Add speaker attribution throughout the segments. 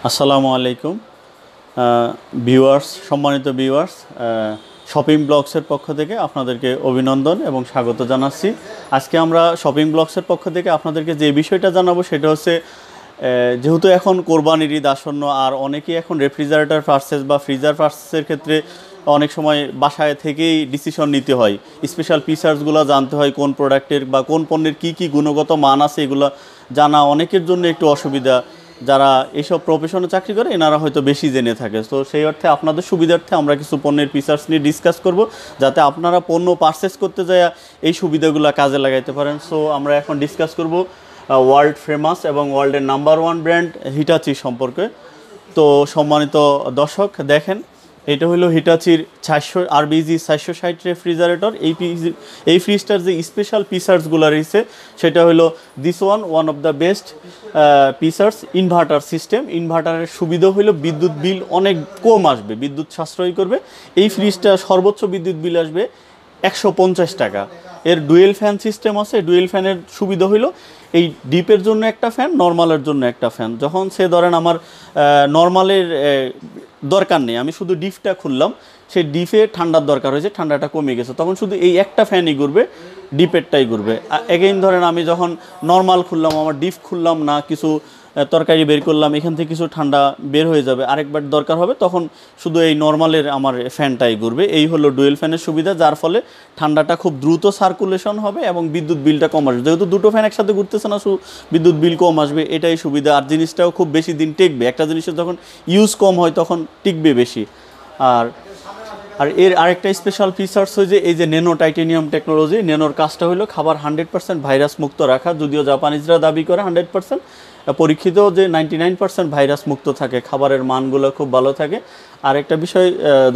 Speaker 1: আসসালামু আলাইকুম ভিউয়ার্স, সম্মানিত ভিউয়ার্স, শপিং ব্লগসের পক্ষ থেকে আপনাদেরকে অভিনন্দন এবং স্বাগত জানাচ্ছি। আজকে আমরা শপিং ব্লগসের পক্ষ থেকে আপনাদেরকে যে বিষয়টা জানাবো সেটা হচ্ছে, যেহেতু এখন কোরবানির ঈদ আসন্ন, আর অনেকেই এখন রেফ্রিজারেটর পারচেজ বা ফ্রিজার পারচেজের ক্ষেত্রে অনেক সময় বাসায় থেকেই ডিসিশন নিতে হয়। স্পেশাল ফিচার্সগুলো জানতে হয়, কোন প্রোডাক্টের বা কোন পণ্যের কী গুণগত মান আছে এগুলো জানা অনেকের জন্য একটু অসুবিধা। যারা এইসব প্রফেশনে চাকরি করে এনারা হয়তো বেশি জেনে থাকে। তো সেই অর্থে আপনাদের সুবিধার্থে আমরা কিছু পণ্যের ফিচার্স নিয়ে ডিসকাস করব, যাতে আপনারা পণ্য পারচেস করতে যায় এই সুবিধাগুলো কাজে লাগাইতে পারেন। সো আমরা এখন ডিসকাস করব ওয়ার্ল্ড ফেমাস এবং ওয়ার্ল্ডের নাম্বার 1 ব্র্যান্ড হিটাচি সম্পর্কে। তো সম্মানিত দর্শক, দেখেন, এটা হলো হিটাচির 400 RBG 460 রেফ্রিজারেটর। এই ফ্রিজটার যে স্পেশাল ফিচার্সগুলো রয়েছে সেটা হলো this one of the best features, inverter system. ইনভার্টারের সুবিধা হলো বিদ্যুৎ বিল অনেক কম আসবে, বিদ্যুৎ সাশ্রয় করবে। এই ফ্রিজটা সর্বোচ্চ বিদ্যুৎ বিল আসবে 150 টাকা। এর ডুয়েল ফ্যান সিস্টেম আছে। ডুয়েল ফ্যানের সুবিধা হলো এই ডিপের জন্য একটা ফ্যান, নর্মালের জন্য একটা ফ্যান। যখন সে ধরেন আমার নর্মালের দরকার নেই, আমি শুধু ডিপটা খুললাম, সেই ডিপে ঠান্ডার দরকার হয়েছে, ঠান্ডাটা কমে গেছে, তখন শুধু এই একটা ফ্যানই ঘুরবে, ডিপেরটাই ঘুরবে। এগেইন ধরেন আমি যখন নর্মাল খুললাম, আমার ডিপ খুললাম না, কিছু তরকারি বের করলাম, এখান থেকে কিছু ঠান্ডা বের হয়ে যাবে, আরেকবার দরকার হবে, তখন শুধু এই নর্মালের আমার ফ্যানটাই ঘুরবে। এই হলো ডুয়েল ফ্যানের সুবিধা, যার ফলে ঠান্ডাটা খুব দ্রুত সার্কুলেশন হবে এবং বিদ্যুৎ বিলটা কম আসবে। যেহেতু দুটো ফ্যান একসাথে ঘুরতেছে না, বিদ্যুৎ বিল কম আসবে, এটাই সুবিধা। আর জিনিসটাও খুব বেশি দিন টিকবে। একটা জিনিসের যখন ইউজ কম হয় তখন টিকবে বেশি। আর এর আরেকটা স্পেশাল ফিচার্স হয়েছে এই যে ন্যানো টাইটেনিয়াম টেকনোলজি। ন্যানোর কাজটা হলো খাবার 100% ভাইরাস মুক্ত রাখা। যদিও জাপানিজরা দাবি করে 100%, পরীক্ষিত যে 99% ভাইরাস মুক্ত থাকে, খাবারের মানগুলো খুব ভালো থাকে। আর একটা বিষয়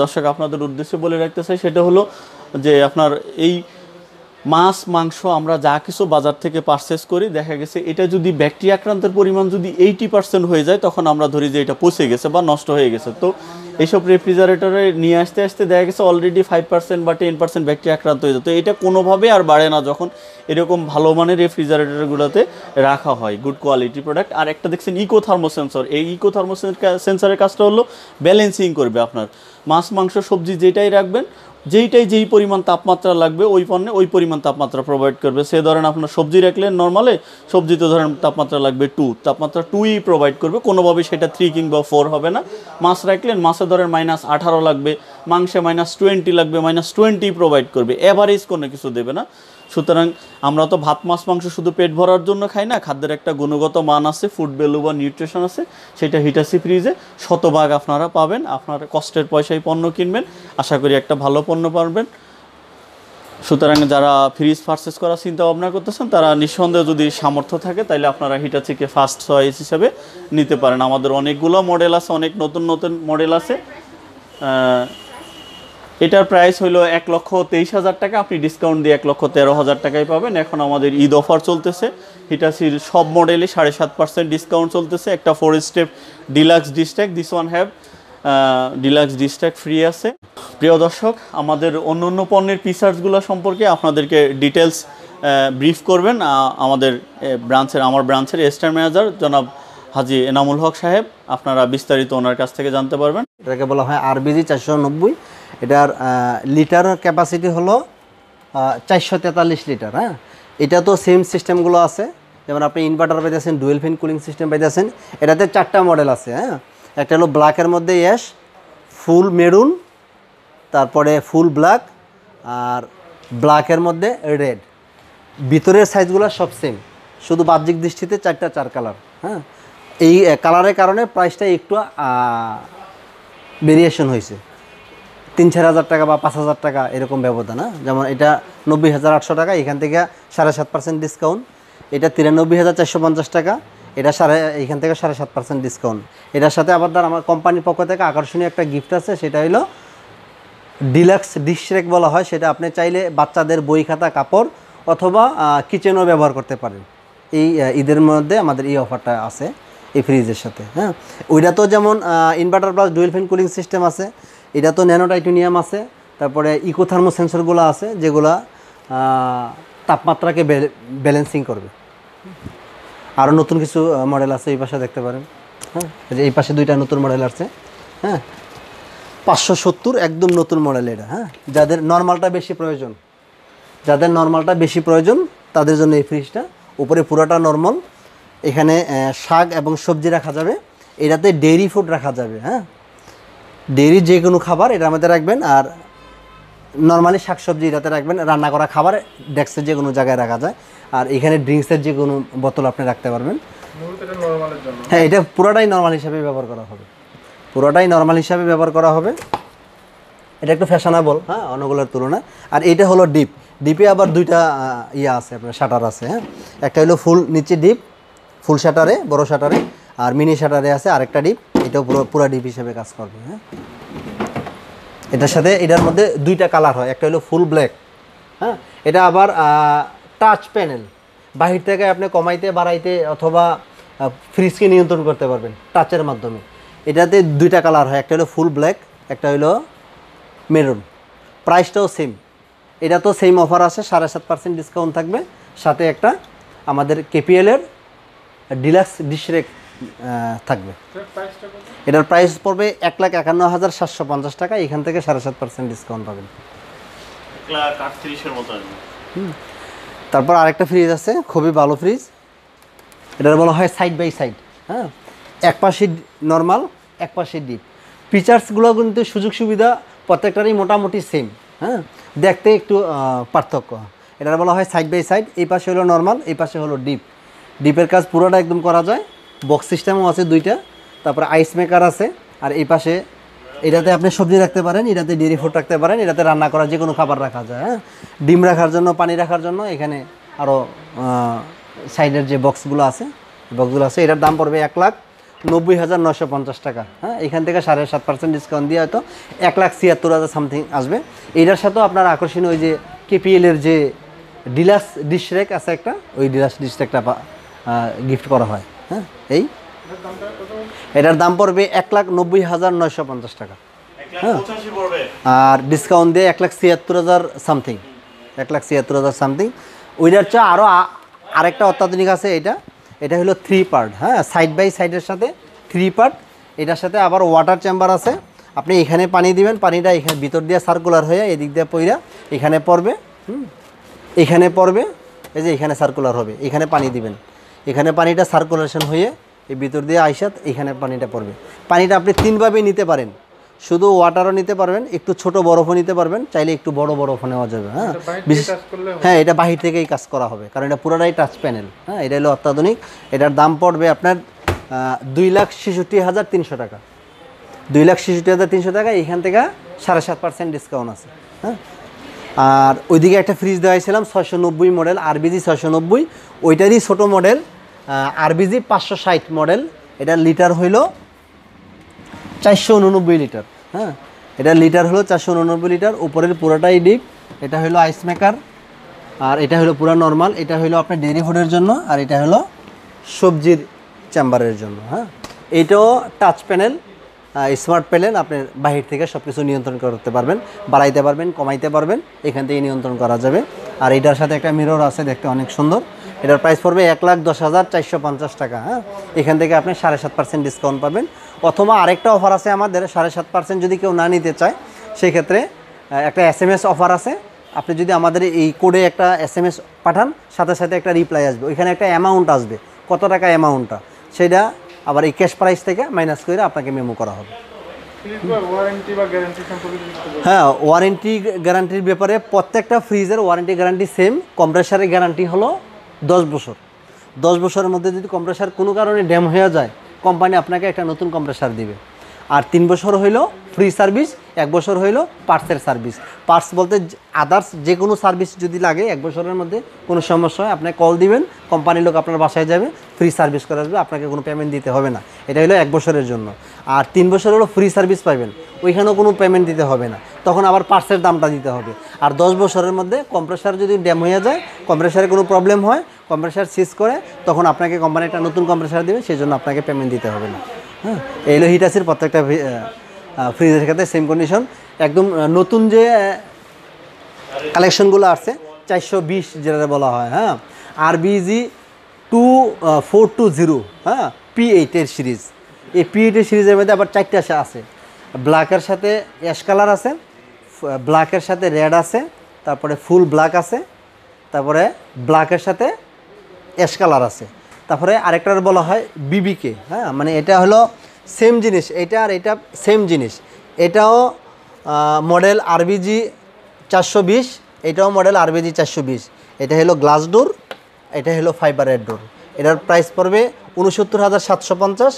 Speaker 1: দর্শক আপনাদের উদ্দেশ্যে বলে রাখতে চাই, সেটা হলো যে আপনার এই মাছ মাংস আমরা যা কিছু বাজার থেকে পারচেস করি, দেখা গেছে এটা যদি ব্যাকটেরিয়া আক্রান্তের পরিমাণ যদি 80% হয়ে যায়, তখন আমরা ধরি যে এটা পচে গেছে বা নষ্ট হয়ে গেছে। তো এইসব রেফ্রিজারেটরে নিয়ে আসতে আসতে দেখা গেছে অলরেডি 5% বা 10% ব্যাকটেরিয়া আক্রান্ত হয়ে যায়। তো এটা কোনোভাবে আর বাড়ে না যখন এরকম ভালো মানের রেফ্রিজারেটরগুলোতে রাখা হয়, গুড কোয়ালিটি প্রোডাক্ট। আর একটা দেখছেন ইকো থার্মো সেন্সর। এই ইকো থার্মো সেন্সরের কাজটা হলো ব্যালেন্সিং করবে আপনার মাছ মাংস সবজি যেটাই রাখবেন, যেই পরিমাণ তাপমাত্রা লাগবে ওই পণ্যে ওই পরিমাণ তাপমাত্রা প্রোভাইড করবে। সে ধরেন আপনার সবজি রাখলেন নর্মালে, সবজিতে ধরেন তাপমাত্রা লাগবে 2, তাপমাত্রা 2ই প্রোভাইড করবে, কোনোভাবে সেটা 3 কিংবা 4 হবে না। মাছ রাখলেন, মাছে ধরেন -18 লাগবে, মাংসে -20 লাগবে, -20 প্রোভাইড করবে, এভারেজ কোনো কিছু দেবে না। সুতরাং আমরা তো ভাত মাছ মাংস শুধু পেট ভরার জন্য খাই না, খাদ্যের একটা গুণগত মান আছে, ফুড ভ্যালু বা নিউট্রিশন আছে, সেটা হিটাচি ফ্রিজে শতভাগ আপনারা পাবেন। আপনার কষ্টের পয়সায় পণ্য কিনবেন, আশা করি একটা ভালো পণ্য পাবেন। সুতরাং যারা ফ্রিজ পারচেস করার চিন্তা ভাবনা করতেছেন, তারা নিঃসন্দেহে যদি সামর্থ্য থাকে তাহলে আপনারা হিটাচিকে ফার্স্ট চয়েস হিসেবে নিতে পারেন। আমাদের অনেকগুলো মডেল আছে, অনেক নতুন নতুন মডেল আছে। এটার প্রাইস হলো 1,23,000 টাকা। আপনি ডিসকাউন্ট দিয়ে 1,13,000 টাকায় পাবেন। এখন আমাদের ঈদ অফার চলতেছে, হিটাচির সব মডেলে 7.5% ডিসকাউন্ট চলতেছে। একটা 4 step deluxe dish stack, this one have deluxe dish stack free আছে। প্রিয় দর্শক, আমাদের অন্য পণ্যের ফিচার্সগুলো সম্পর্কে আপনাদেরকে ডিটেলস ব্রিফ করবেন আমার ব্রাঞ্চের স্টার ম্যানেজার জনাব হাজি এনামুল হক সাহেব। আপনারা বিস্তারিত ওনার কাছ থেকে জানতে পারবেন।
Speaker 2: এটাকে বলা হয় RBG 490। এটার লিটার ক্যাপাসিটি হলো 443 লিটার। হ্যাঁ, এটা তো সেম সিস্টেমগুলো আছে, যেমন আপনি ইনভার্টার পাইতেছেন, ডুয়েল ফ্যান কুলিং সিস্টেম পাইতেছেন। এটাতে 4টা মডেল আছে। হ্যাঁ, একটা হলো ব্ল্যাকের মধ্যে অ্যাশ, ফুল মেরুন, তারপরে ফুল ব্ল্যাক, আর ব্ল্যাকের মধ্যে রেড। ভিতরের সাইজগুলো সব সেম, শুধু বাহ্যিক দৃষ্টিতে 4 কালার। হ্যাঁ, এই কালারের কারণে প্রাইসটা একটু ভেরিয়েশন হয়েছে, 3-4 হাজার টাকা বা 5,000 টাকা এরকম ব্যবধান। না, যেমন এটা 90,800 টাকা, এখান থেকে 7.5% ডিসকাউন্ট। এটা 93,450 টাকা, এটা এখান থেকে 7.5% ডিসকাউন্ট। এটার সাথে আবার আমার কোম্পানির পক্ষ থেকে আকর্ষণীয় একটা গিফট আছে, সেটা হলো ডিলাক্স ডিশ রেক বলা হয়। সেটা আপনি চাইলে বাচ্চাদের বই খাতা কাপড় অথবা কিচেনও ব্যবহার করতে পারেন। এই ঈদের মধ্যে আমাদের এই অফারটা আছে এই ফ্রিজের সাথে। হ্যাঁ, ওইটা তো যেমন inverter plus dual fan cooling system আছে, এটা তো ন্যানো টাইটেনিয়াম আছে, তারপরে ইকো থার্মো সেন্সরগুলো আছে, যেগুলা তাপমাত্রাকে ব্যালেন্সিং করবে। আরও নতুন কিছু মডেল আছে, এই পাশে দেখতে পারেন। হ্যাঁ, এই পাশে 2টা নতুন মডেল আসছে। হ্যাঁ, 570 একদম নতুন মডেল এটা। হ্যাঁ, যাদের নর্মালটা বেশি প্রয়োজন তাদের জন্য এই ফ্রিজটা। উপরে পুরোটা নর্মাল, এখানে শাক এবং সবজি রাখা যাবে, এটাতে ডেইরি ফুড রাখা যাবে। হ্যাঁ, ডেইরি যে কোনো খাবার এটার মধ্যে রাখবেন, আর নর্মালি শাকসবজি এটাতে রাখবেন। রান্না করা খাবার ডেস্কের যে কোনো জায়গায় রাখা যায়, আর এখানে ড্রিঙ্কসের যে কোনো বোতল আপনি রাখতে পারবেন। হ্যাঁ, এটা পুরোটাই নর্মাল হিসাবে ব্যবহার করা হবে, এটা একটু ফ্যাশনেবল, হ্যাঁ, অন্যগুলোর তুলনায়। আর এটা হলো ডিপে আবার 2টা আছে, আপনার শাটার আছে। হ্যাঁ, একটা হলো ফুল নিচে ডিপ, ফুল শাটারে, বড় শাটারে, আর মিনি শাটারে আছে আরেকটা ডিপ, এটাও পুরো ডিপ হিসেবে কাজ করবে। হ্যাঁ, এটার সাথে এটার মধ্যে 2টা কালার হয়, একটা হলো ফুল ব্ল্যাক। হ্যাঁ, এটা আবার টাচ প্যানেল, বাহির থেকে আপনি কমাইতে বাড়াইতে অথবা ফ্রিজকে নিয়ন্ত্রণ করতে পারবেন টাচের মাধ্যমে। এটাতে 2টা কালার হয়, একটা হলো ফুল ব্ল্যাক, একটা হলো মেরুন। প্রাইসটাও সেম, এটা তো সেম অফার আছে, 7.5% ডিসকাউন্ট থাকবে, সাথে একটা আমাদের কেপিএলের ডিলাক্স ডিশ রেক থাকবে। এটার প্রাইস পড়বে 1,51,750 টাকা, এখান থেকে 7.5% ডিসকাউন্ট পাবেন।
Speaker 1: 1,38,000 মতো আসবে।
Speaker 2: তারপর আরেকটা ফ্রিজ আছে, খুবই ভালো ফ্রিজ, এটার বলা হয় সাইড বাই সাইড। হ্যাঁ, এক পাশে নর্মাল, এক পাশে ডিপ। ফিচার্সগুলো কিন্তু সুযোগ সুবিধা প্রত্যেকটারই মোটামুটি সেম। হ্যাঁ, দেখতে একটু পার্থক্য। এটার বলা হয় সাইড বাই সাইড, এই পাশে হলো নর্মাল, এই পাশে হলো ডিপের কাজ পুরোটা একদম করা যায়। বক্স সিস্টেমও আছে 2টা, তারপরে আইস মেকার আছে, আর এই পাশে এটাতে আপনি সবজি রাখতে পারেন, এটাতে ডেইরি ফুড রাখতে পারেন, এটাতে রান্না করা যে কোনো খাবার রাখা যায়। হ্যাঁ, ডিম রাখার জন্য, পানি রাখার জন্য এখানে আরও সাইডের যে বক্সগুলো আছে এটার দাম পড়বে 1,90,950 টাকা। হ্যাঁ, এখান থেকে 7.5% ডিসকাউন্ট দিয়ে হয়তো 1,76,000 সামথিং আসবে। এটার সাথেও আপনার আকর্ষণীয় ওই যে কেপিএলের যে ডিলাক্স ডিশ রেক আছে একটা, ওই ডিলাক্স ডিশ রেকটা গিফট করা হয়। হ্যাঁ, এটার দাম পড়বে 1,90,950 টাকা। হ্যাঁ, আর ডিসকাউন্ট দিয়ে 1,76,000 সামথিং, 1,76,000 সামথিং। ওইটার চেয়ে আরও আরেকটা অত্যাধুনিক আছে, এটা হলো 3 পার্ট। হ্যাঁ, সাইড বাই সাইডের সাথে 3 পার্ট। এটার সাথে আবার ওয়াটার চেম্বার আছে, আপনি এখানে পানি দিবেন, পানিটা এখানে ভিতর দিয়ে সার্কুলার হয়ে এদিক দিয়ে পইরা এখানে পড়বে। এখানে পড়বে, এই যে এখানে সার্কুলার হবে, এখানে পানি দিবেন, এখানে পানিটা সার্কুলেশন হয়ে এই ভিতর দিয়ে আইসাত এখানে পানিটা পড়বে। পানিটা আপনি 3ভাবে নিতে পারেন, শুধু ওয়াটারও নিতে পারবেন, একটু ছোট বরফও নিতে পারবেন, চাইলে একটু বড় বরফও নেওয়া যাবে। হ্যাঁ, হ্যাঁ, এটা বাহির থেকেই কাজ করা হবে, কারণ এটা পুরোটাই টাচ প্যানেল। হ্যাঁ, এটা হলো অত্যাধুনিক। এটার দাম পড়বে আপনার 2,66,300 টাকা, 2,66,300 টাকা, এখান থেকে 7.5% ডিসকাউন্ট আছে। হ্যাঁ, আর ওইদিকে একটা ফ্রিজ দেওয়াইছিলাম 690 মডেল, আরবিজি 690, ওইটারই ছোট মডেল আরবিজি 560 মডেল। এটার লিটার হইল 489 লিটার। হ্যাঁ, এটার লিটার হলো 489 লিটার। উপরের পুরোটাই ডিপ, এটা হলো আইস মেকার, আর এটা হলো পুরো নর্মাল। এটা হলো আপনার ডেইরি ফুডের জন্য, আর এটা হলো সবজির চেম্বারের জন্য। হ্যাঁ, এটাও টাচ প্যানেল, স্মার্ট প্যানেল, আপনি বাহির থেকে সব কিছু নিয়ন্ত্রণ করতে পারবেন, বাড়াইতে পারবেন, কমাইতে পারবেন, এখান থেকে নিয়ন্ত্রণ করা যাবে। আর এটার সাথে একটা মিরর আছে, দেখতে অনেক সুন্দর। এটার প্রাইস পড়বে 1,10,450 টাকা। হ্যাঁ, এখান থেকে আপনি 7.5% ডিসকাউন্ট পাবেন। অথবা আরেকটা অফার আছে আমাদের, 7.5% যদি কেউ না নিতে চায় সেক্ষেত্রে একটা SMS অফার আছে। আপনি যদি আমাদের এই কোডে একটা SMS পাঠান, সাথে সাথে একটা রিপ্লাই আসবে, ওইখানে একটা অ্যামাউন্ট আসবে, কত টাকা অ্যামাউন্টটা, সেটা আবার এই ক্যাশ প্রাইস থেকে মাইনাস করে আপনাকে মেমো করা হবে। হ্যাঁ, ওয়ারেন্টি গ্যারান্টির ব্যাপারে প্রত্যেকটা ফ্রিজের ওয়ারেন্টি গ্যারান্টি সেম। কম্প্রেসারের গ্যারান্টি হলো 10 বছর। 10 বছরের মধ্যে যদি কম্প্রেসার কোনো কারণে ড্যাম হয়ে যায়, কোম্পানি আপনাকে একটা নতুন কম্প্রেসার দিবে। আর 3 বছর হইলো ফ্রি সার্ভিস, 1 বছর হইলো পার্টসের সার্ভিস। পার্টস বলতে আদার্স যে কোনো সার্ভিস যদি লাগে 1 বছরের মধ্যে কোনো সমস্যা হয়, আপনি কল দিবেন, কোম্পানির লোক আপনার বাসায় যাবে, ফ্রি সার্ভিস করে আসবে, আপনাকে কোনো পেমেন্ট দিতে হবে না। এটা হলো 1 বছরের জন্য। আর 3 বছর হলো ফ্রি সার্ভিস পাবেন, ওইখানেও কোনো পেমেন্ট দিতে হবে না, তখন আবার পার্টসের দামটা দিতে হবে। আর 10 বছরের মধ্যে কম্প্রেসার যদি ড্যাম হয়ে যায়, কম্প্রেসারে কোনো প্রবলেম হয়, কম্প্রেসার সিজ করে, তখন আপনাকে কোম্পানি একটা নতুন কম্প্রেসার দেবে, সেই জন্য আপনাকে পেমেন্ট দিতে হবে না। হ্যাঁ, এই হলো হিটাচির প্রত্যেকটা ফ্রিজের ক্ষেত্রে সেম কন্ডিশন। একদম নতুন যে কালেকশনগুলো আসছে 420 যেটা বলা হয়, হ্যাঁ, আরবিজি 2420, হ্যাঁ, P8 এর সিরিজ, এই PET সিরিজের মধ্যে আবার 4টা আছে, ব্ল্যাকের সাথে অ্যাশ কালার আছে, ব্ল্যাকের সাথে রেড আছে, তারপরে ফুল ব্ল্যাক আছে, তারপরে ব্ল্যাকের সাথে অ্যাশ কালার আছে, তারপরে আরেকটার বলা হয় BBK। হ্যাঁ, মানে এটা হলো সেম জিনিস, এটা আর এটা সেম জিনিস। এটাও মডেল RBG 420, এটাও মডেল RBG 420। এটা হলো গ্লাস ডোর, এটা হলো ফাইবারের ডোর। এটার প্রাইস পড়বে 69,750।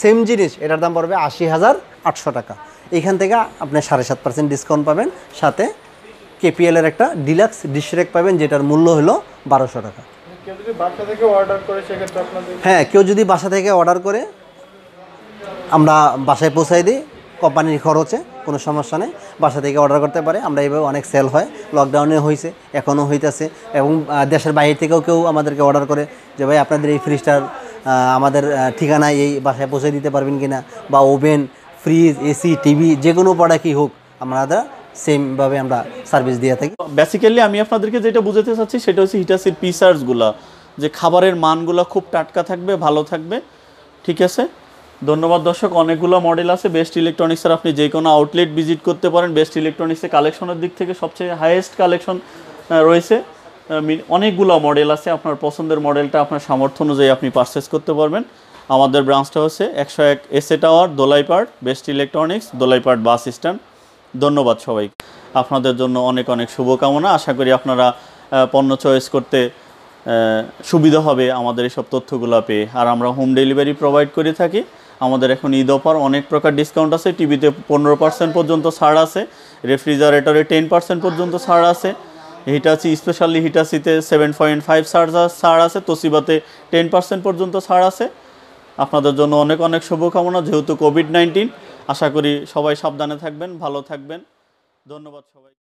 Speaker 2: সেম জিনিস, এটার দাম পড়বে 80,800 টাকা। এখান থেকে আপনি 7.5% ডিসকাউন্ট পাবেন, সাথে KPL এর একটা ডিলাক্স ডিশ রেক পাবেন, যেটার মূল্য হলো 1200 টাকা।
Speaker 3: কেউ যদি বাসা থেকে অর্ডার করে সেক্ষেত্রে আপনাদের?
Speaker 2: হ্যাঁ, কেউ যদি বাসা থেকে অর্ডার করে আমরা বাসায় পৌঁছাই দিই, কোম্পানির খরচে, কোনো সমস্যা নেই। বাসা থেকে অর্ডার করতে পারে। আমরা এইভাবে অনেক সেল হয়, লকডাউনে হয়েছে, এখনও হইতেছে, এবং দেশের বাইরে থেকেও কেউ আমাদেরকে অর্ডার করে যে ভাই আপনাদের এই ফ্রিজটার আমাদের ঠিকানায় এই বাসায় পৌঁছে দিতে পারবেন কিনা, বা ওভেন, ফ্রিজ, AC, টিভি, যে কোনো প্রোডাক্টই হোক আমরা সেমভাবে আমরা সার্ভিস দিয়ে থাকি।
Speaker 1: বেসিক্যালি আমি আপনাদেরকে যেটা বুঝাতে চাচ্ছি সেটা হচ্ছে হিটাচির পিসার্সগুলো, যে খাবারের মানগুলো খুব টাটকা থাকবে, ভালো থাকবে। ঠিক আছে, ধন্যবাদ দর্শক। অনেকগুলো মডেল আছে বেস্ট ইলেকট্রনিক্সের, আপনি যে কোনো আউটলেট ভিজিট করতে পারেন। বেস্ট ইলেকট্রনিক্সের কালেকশনের দিক থেকে সবচেয়ে হাইয়েস্ট কালেকশন রয়েছে, অনেকগুলো মডেল আছে। আপনার পছন্দের মডেলটা আপনার সামর্থ্য অনুযায়ী আপনি পারচেস করতে পারবেন। আমাদের ব্রাঞ্চটা হচ্ছে 101 SA tower, Dolaipar, best electronics, Dolaipar bus stand. ধন্যবাদ সবাই, আপনাদের জন্য অনেক অনেক শুভকামনা। আশা করি আপনারা পণ্য চয়েস করতে সুবিধা হবে আমাদের এইসব তথ্যগুলো পেয়ে। আর আমরা হোম ডেলিভারি প্রোভাইড করে থাকি। আমাদের এখন ঈদ অফার অনেক প্রকার ডিসকাউন্ট আছে। টিভিতে 15% পর্যন্ত ছাড় আছে, রেফ্রিজারেটরে 10% পর্যন্ত ছাড় আছে, হিটাচি স্পেশালি হিটাচিতে 7.5 ছাড় আছে, তোশিবাতে 10% পর্যন্ত ছাড় আছে। আপনাদের জন্য অনেক অনেক শুভকামনা। যেহেতু কোভিড-19, আশা করি সবাই সাবধানে থাকবেন, ভালো থাকবেন। ধন্যবাদ সবাই।